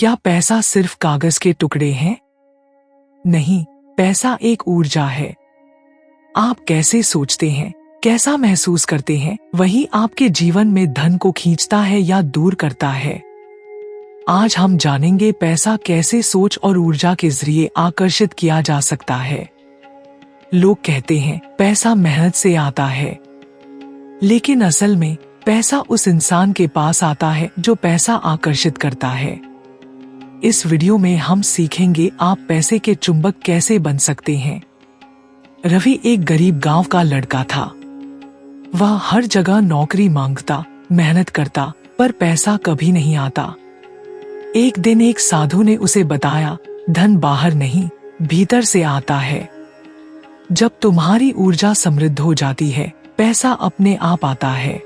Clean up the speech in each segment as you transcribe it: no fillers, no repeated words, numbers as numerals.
क्या पैसा सिर्फ कागज के टुकड़े हैं? नहीं, पैसा एक ऊर्जा है। आप कैसे सोचते हैं, कैसा महसूस करते हैं, वही आपके जीवन में धन को खींचता है या दूर करता है। आज हम जानेंगे पैसा कैसे सोच और ऊर्जा के जरिए आकर्षित किया जा सकता है। लोग कहते हैं पैसा मेहनत से आता है, लेकिन असल में पैसा उस इंसान के पास आता है जो पैसा आकर्षित करता है। इस वीडियो में हम सीखेंगे आप पैसे के चुंबक कैसे बन सकते हैं। रवि एक गरीब गांव का लड़का था। वह हर जगह नौकरी मांगता, मेहनत करता, पर पैसा कभी नहीं आता। एक दिन एक साधु ने उसे बताया, धन बाहर नहीं, भीतर से आता है। जब तुम्हारी ऊर्जा समृद्ध हो जाती है, पैसा अपने आप आता है।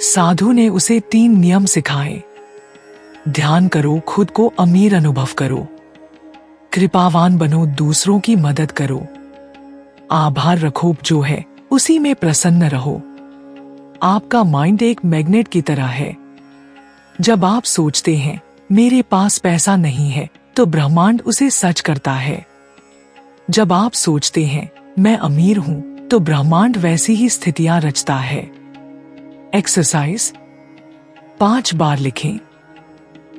साधु ने उसे 3 नियम सिखाए। ध्यान करो, खुद को अमीर अनुभव करो, कृपावान बनो, दूसरों की मदद करो, आभार रखो, जो है उसी में प्रसन्न रहो। आपका माइंड एक मैग्नेट की तरह है। जब आप सोचते हैं मेरे पास पैसा नहीं है, तो ब्रह्मांड उसे सच करता है। जब आप सोचते हैं मैं अमीर हूं, तो ब्रह्मांड वैसी ही स्थितियां रचता है। एक्सरसाइज 5 बार लिखें,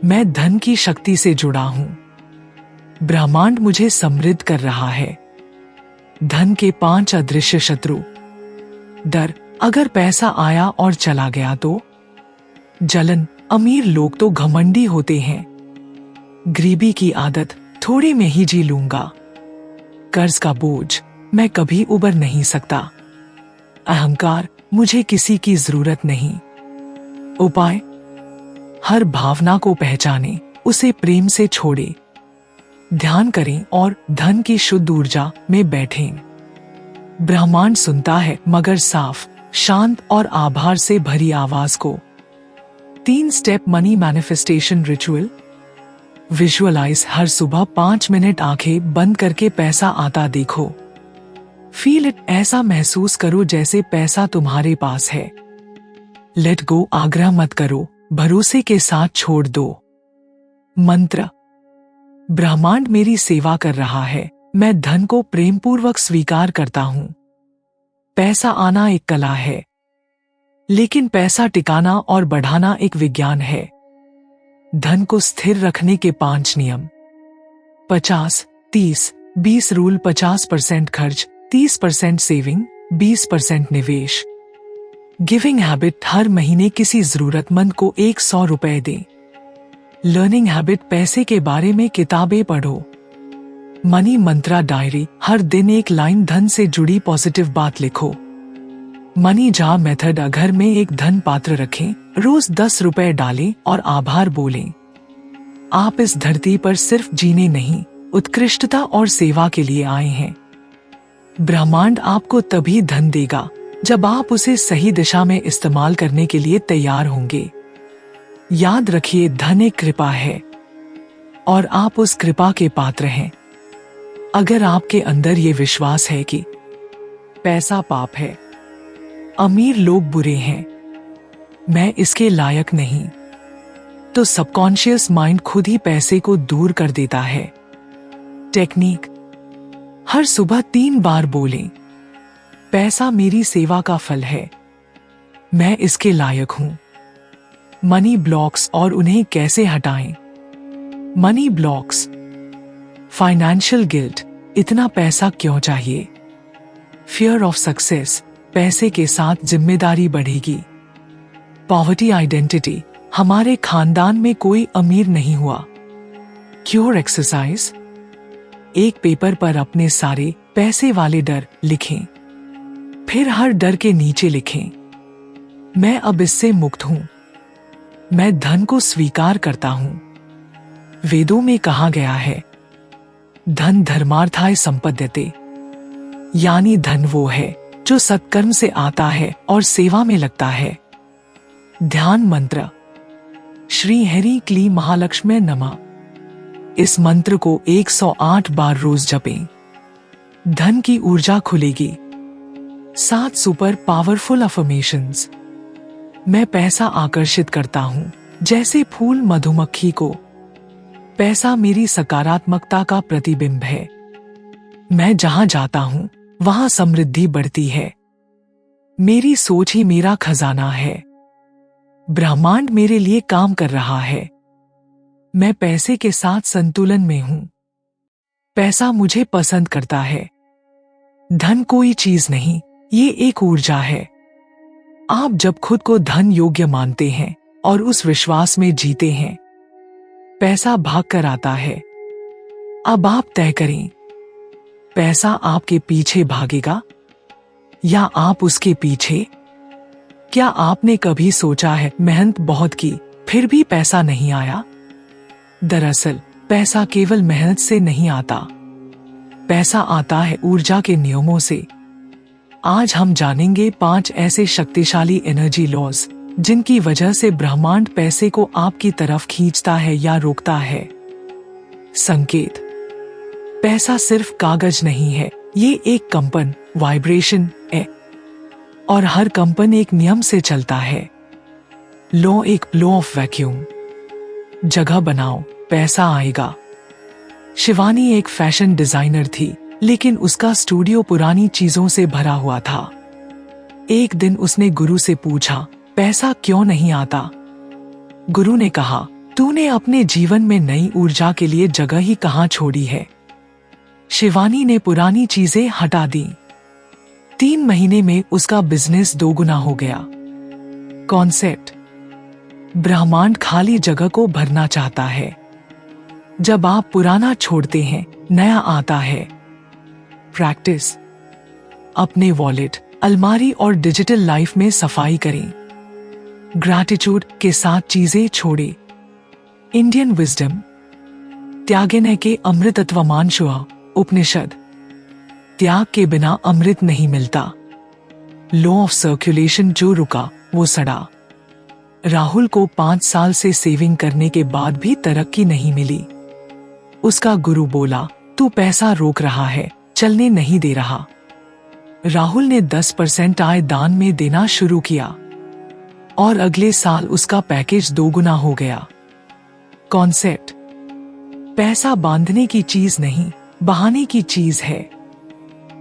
मैं धन की शक्ति से जुड़ा हूं, ब्रह्मांड मुझे समृद्ध कर रहा है। धन के 5 अदृश्य शत्रु। डर, अगर पैसा आया और चला गया तो। जलन, अमीर लोग तो घमंडी होते हैं। गरीबी की आदत, थोड़े में ही जी लूंगा। कर्ज का बोझ, मैं कभी उबर नहीं सकता। अहंकार, मुझे किसी की जरूरत नहीं। उपाय, हर भावना को पहचाने, उसे प्रेम से छोड़े। ध्यान करें और धन की शुद्ध ऊर्जा में बैठें। ब्रह्मांड सुनता है, मगर साफ, शांत और आभार से भरी आवाज को। 3 step money manifestation ritual. Visualise, हर सुबह 5 मिनट आंखें बंद करके पैसा आता देखो। फील इट, ऐसा महसूस करो जैसे पैसा तुम्हारे पास है। लेट गो, आग्रह मत करो, भरोसे के साथ छोड़ दो। मंत्र, ब्रह्मांड मेरी सेवा कर रहा है, मैं धन को प्रेमपूर्वक स्वीकार करता हूं। पैसा आना एक कला है, लेकिन पैसा टिकाना और बढ़ाना एक विज्ञान है। धन को स्थिर रखने के 5 नियम। 50-30-20 रूल। 50% खर्च, 30% सेविंग, 20% निवेश। गिविंग हैबिट, हर महीने किसी जरूरतमंद को 100 रुपए दें। लर्निंग हैबिट, पैसे के बारे में किताबें पढ़ो। मनी मंत्रा डायरी, हर दिन एक लाइन धन से जुड़ी पॉजिटिव बात लिखो। मनी जार मेथड, घर में एक धन पात्र रखें, रोज 10 रुपए डालें और आभार बोलें। आप इस धरती पर सिर्फ जीने नहीं, उत्कृष्टता और सेवा के लिए आए हैं। ब्रह्मांड आपको तभी धन देगा जब आप उसे सही दिशा में इस्तेमाल करने के लिए तैयार होंगे। याद रखिए, धन एक कृपा है और आप उस कृपा के पात्र हैं। अगर आपके अंदर ये विश्वास है कि पैसा पाप है, अमीर लोग बुरे हैं, मैं इसके लायक नहीं, तो सबकॉन्शियस माइंड खुद ही पैसे को दूर कर देता है। टेक्निक, हर सुबह 3 बार बोलें, पैसा मेरी सेवा का फल है, मैं इसके लायक हूं। मनी ब्लॉक्स और उन्हें कैसे हटाएं। मनी ब्लॉक्स, फाइनेंशियल गिल्ट, इतना पैसा क्यों चाहिए। फियर ऑफ सक्सेस, पैसे के साथ जिम्मेदारी बढ़ेगी। पॉवर्टी आइडेंटिटी, हमारे खानदान में कोई अमीर नहीं हुआ। क्योर एक्सरसाइज, एक पेपर पर अपने सारे पैसे वाले डर लिखें, फिर हर डर के नीचे लिखें, मैं अब इससे मुक्त हूं, मैं धन को स्वीकार करता हूं। वेदों में कहा गया है, धन धर्मार्थाय संपद्यते, यानी धन वो है जो सत्कर्म से आता है और सेवा में लगता है। ध्यान मंत्र, श्री हरि क्ली महालक्ष्मी नमः। इस मंत्र को 108 बार रोज जपें। धन की ऊर्जा खुलेगी। 7 सुपर पावरफुल अफर्मेशंस। मैं पैसा आकर्षित करता हूं, जैसे फूल मधुमक्खी को। पैसा मेरी सकारात्मकता का प्रतिबिंब है। मैं जहां जाता हूं वहां समृद्धि बढ़ती है। मेरी सोच ही मेरा खजाना है। ब्रह्मांड मेरे लिए काम कर रहा है। मैं पैसे के साथ संतुलन में हूं। पैसा मुझे पसंद करता है। धन कोई चीज नहीं, ये एक ऊर्जा है। आप जब खुद को धन योग्य मानते हैं और उस विश्वास में जीते हैं, पैसा भाग कर आता है। अब आप तय करें, पैसा आपके पीछे भागेगा या आप उसके पीछे? क्या आपने कभी सोचा है, मेहनत बहुत की फिर भी पैसा नहीं आया? दरअसल पैसा केवल मेहनत से नहीं आता। पैसा आता है ऊर्जा के नियमों से। आज हम जानेंगे 5 ऐसे शक्तिशाली एनर्जी लॉज जिनकी वजह से ब्रह्मांड पैसे को आपकी तरफ खींचता है या रोकता है। संकेत: पैसा सिर्फ कागज नहीं है, ये एक कंपन, वाइब्रेशन है और हर कंपन एक नियम से चलता है। लॉ एक लॉ ऑफ वैक्यूम। जगह बनाओ, पैसा आएगा। शिवानी एक फैशन डिजाइनर थी, लेकिन उसका स्टूडियो पुरानी चीजों से भरा हुआ था। एक दिन उसने गुरु से पूछा, पैसा क्यों नहीं आता? गुरु ने कहा, तूने अपने जीवन में नई ऊर्जा के लिए जगह ही कहां छोड़ी है। शिवानी ने पुरानी चीजें हटा दी। 3 महीने में उसका बिजनेस 2 गुना हो गया। कॉन्सेप्ट: ब्रह्मांड खाली जगह को भरना चाहता है। जब आप पुराना छोड़ते हैं, नया आता है। प्रैक्टिस: अपने वॉलेट, अलमारी और डिजिटल लाइफ में सफाई करें। ग्रैटिट्यूड के साथ चीजें छोड़ें। इंडियन विजडम: त्यागेन के अमृतत्वमान शुआ। उपनिषद: त्याग के बिना अमृत नहीं मिलता। लॉ ऑफ सर्कुलेशन: जो रुका वो सड़ा। राहुल को 5 साल से सेविंग करने के बाद भी तरक्की नहीं मिली। उसका गुरु बोला, तू पैसा रोक रहा है, चलने नहीं दे रहा। राहुल ने 10% आय दान में देना शुरू किया और अगले साल उसका पैकेज 2 गुना हो गया। कॉन्सेप्ट: पैसा बांधने की चीज नहीं, बहाने की चीज है।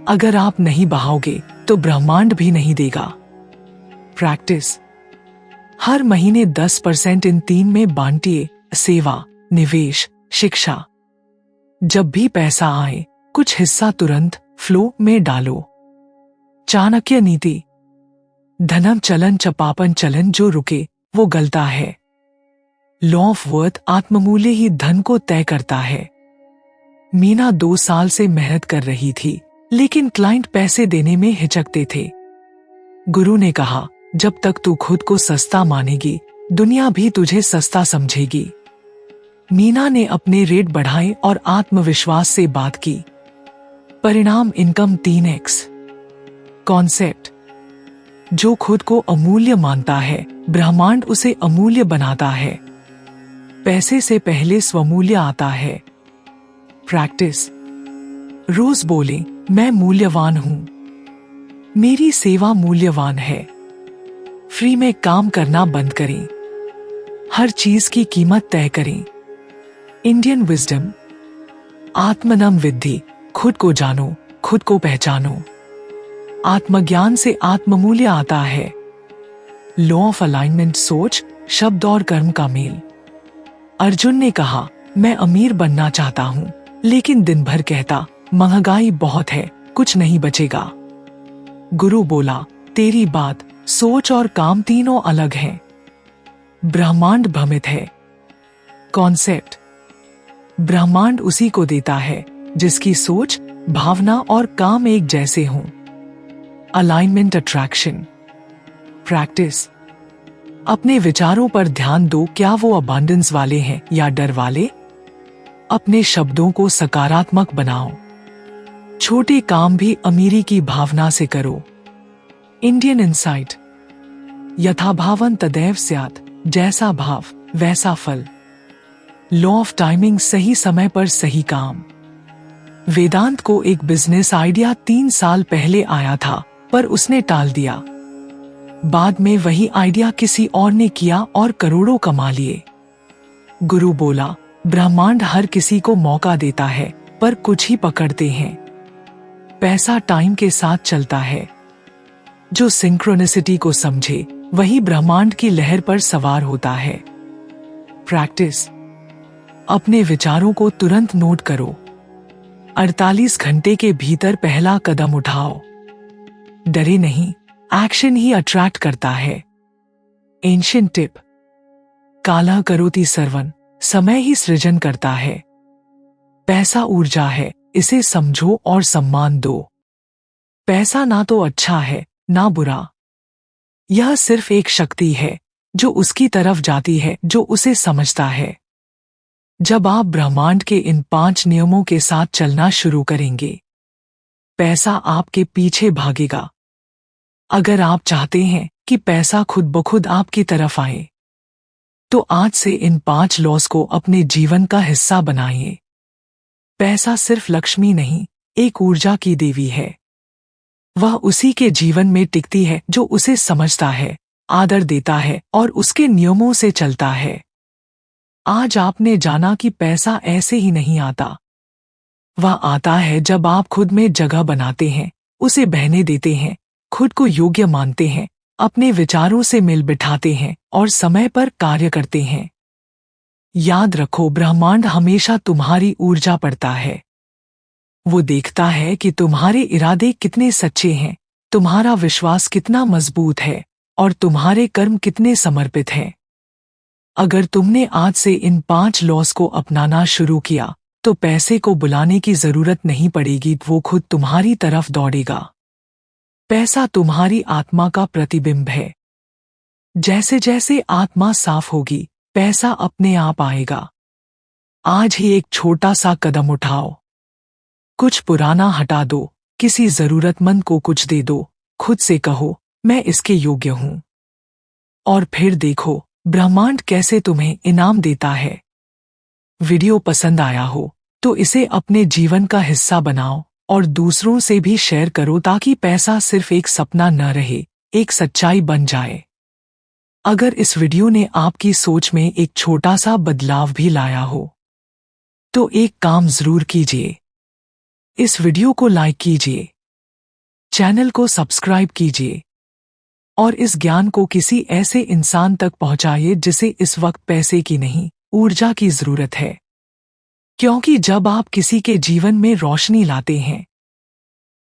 अगर आप नहीं बहाओगे तो ब्रह्मांड भी नहीं देगा। प्रैक्टिस: हर महीने 10% इन 3 में बांटिए: सेवा, निवेश, शिक्षा। जब भी पैसा आए, कुछ हिस्सा तुरंत फ्लो में डालो। चाणक्य नीति: धनम चलन च पापन चलन, जो रुके वो गलता है। लॉ ऑफ वर्थ: आत्ममूल्य ही धन को तय करता है। मीना 2 साल से मेहनत कर रही थी, लेकिन क्लाइंट पैसे देने में हिचकते थे। गुरु ने कहा, जब तक तू खुद को सस्ता मानेगी, दुनिया भी तुझे सस्ता समझेगी। मीना ने अपने रेट बढ़ाए और आत्मविश्वास से बात की। परिणाम: इनकम 3x। कॉन्सेप्ट: जो खुद को अमूल्य मानता है, ब्रह्मांड उसे अमूल्य बनाता है। पैसे से पहले स्वमूल्य आता है। प्रैक्टिस: रोज बोलें, मैं मूल्यवान हूं। मेरी सेवा मूल्यवान है। फ्री में काम करना बंद करें। हर चीज की कीमत तय करें। इंडियन विजडम: आत्मनम विद्धि, खुद को जानो, खुद को पहचानो। आत्मज्ञान से आत्ममूल्य आता है। लॉ ऑफ अलाइनमेंट: सोच, शब्द और कर्म का मेल। अर्जुन ने कहा, मैं अमीर बनना चाहता हूं, लेकिन दिन भर कहता, महंगाई बहुत है, कुछ नहीं बचेगा। गुरु बोला, तेरी बात, सोच और काम तीनों अलग हैं। ब्रह्मांड भ्रमित है। कॉन्सेप्ट: ब्रह्मांड उसी को देता है जिसकी सोच, भावना और काम एक जैसे हों। Alignment attraction. प्रैक्टिस: अपने विचारों पर ध्यान दो, क्या वो अबांडेंस वाले हैं या डर वाले? अपने शब्दों को सकारात्मक बनाओ। छोटे काम भी अमीरी की भावना से करो। इंडियन इंसाइट: यथा भावं तदैव स्यात्, जैसा भाव वैसा फल। लॉ ऑफ टाइमिंग: सही समय पर सही काम। वेदांत को एक बिजनेस आइडिया 3 साल पहले आया था, पर उसने टाल दिया। बाद में वही आइडिया किसी और ने किया और करोड़ों कमा लिए। गुरु बोला, ब्रह्मांड हर किसी को मौका देता है, पर कुछ ही पकड़ते हैं। पैसा टाइम के साथ चलता है। जो सिंक्रोनिसिटी को समझे वही ब्रह्मांड की लहर पर सवार होता है। प्रैक्टिस। अपने विचारों को तुरंत नोट करो। 48 घंटे के भीतर पहला कदम उठाओ। डरे नहीं, एक्शन ही अट्रैक्ट करता है। Ancient tip. कालः करोति सर्वं, समय ही सृजन करता है। पैसा ऊर्जा है, इसे समझो और सम्मान दो। पैसा ना तो अच्छा है ना बुरा, यह सिर्फ एक शक्ति है जो उसकी तरफ जाती है जो उसे समझता है। जब आप ब्रह्मांड के इन 5 नियमों के साथ चलना शुरू करेंगे, पैसा आपके पीछे भागेगा। अगर आप चाहते हैं कि पैसा खुद ब खुद आपकी तरफ आए, तो आज से इन 5 लॉस को अपने जीवन का हिस्सा बनाइए। पैसा सिर्फ लक्ष्मी नहीं, एक ऊर्जा की देवी है। वह उसी के जीवन में टिकती है जो उसे समझता है, आदर देता है और उसके नियमों से चलता है। आज आपने जाना कि पैसा ऐसे ही नहीं आता। वह आता है जब आप खुद में जगह बनाते हैं, उसे बहने देते हैं, खुद को योग्य मानते हैं, अपने विचारों से मिल बिठाते हैं और समय पर कार्य करते हैं। याद रखो, ब्रह्मांड हमेशा तुम्हारी ऊर्जा पढ़ता है। वो देखता है कि तुम्हारे इरादे कितने सच्चे हैं, तुम्हारा विश्वास कितना मजबूत है और तुम्हारे कर्म कितने समर्पित हैं। अगर तुमने आज से इन 5 लॉस को अपनाना शुरू किया, तो पैसे को बुलाने की जरूरत नहीं पड़ेगी, वो खुद तुम्हारी तरफ दौड़ेगा। पैसा तुम्हारी आत्मा का प्रतिबिंब है। जैसे जैसे आत्मा साफ होगी, पैसा अपने आप आएगा। आज ही एक छोटा सा कदम उठाओ। कुछ पुराना हटा दो, किसी जरूरतमंद को कुछ दे दो, खुद से कहो मैं इसके योग्य हूं। और फिर देखो ब्रह्मांड कैसे तुम्हें इनाम देता है। वीडियो पसंद आया हो तो इसे अपने जीवन का हिस्सा बनाओ और दूसरों से भी शेयर करो, ताकि पैसा सिर्फ एक सपना न रहे, एक सच्चाई बन जाए। अगर इस वीडियो ने आपकी सोच में एक छोटा सा बदलाव भी लाया हो, तो एक काम जरूर कीजिए। इस वीडियो को लाइक कीजिए, चैनल को सब्सक्राइब कीजिए और इस ज्ञान को किसी ऐसे इंसान तक पहुंचाइए जिसे इस वक्त पैसे की नहीं, ऊर्जा की जरूरत है। क्योंकि जब आप किसी के जीवन में रोशनी लाते हैं,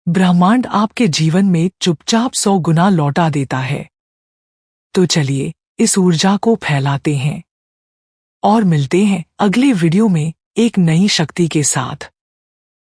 ब्रह्मांड आपके जीवन में चुपचाप 100 गुना लौटा देता है। तो चलिए इस ऊर्जा को फैलाते हैं और मिलते हैं अगले वीडियो में एक नई शक्ति के साथ।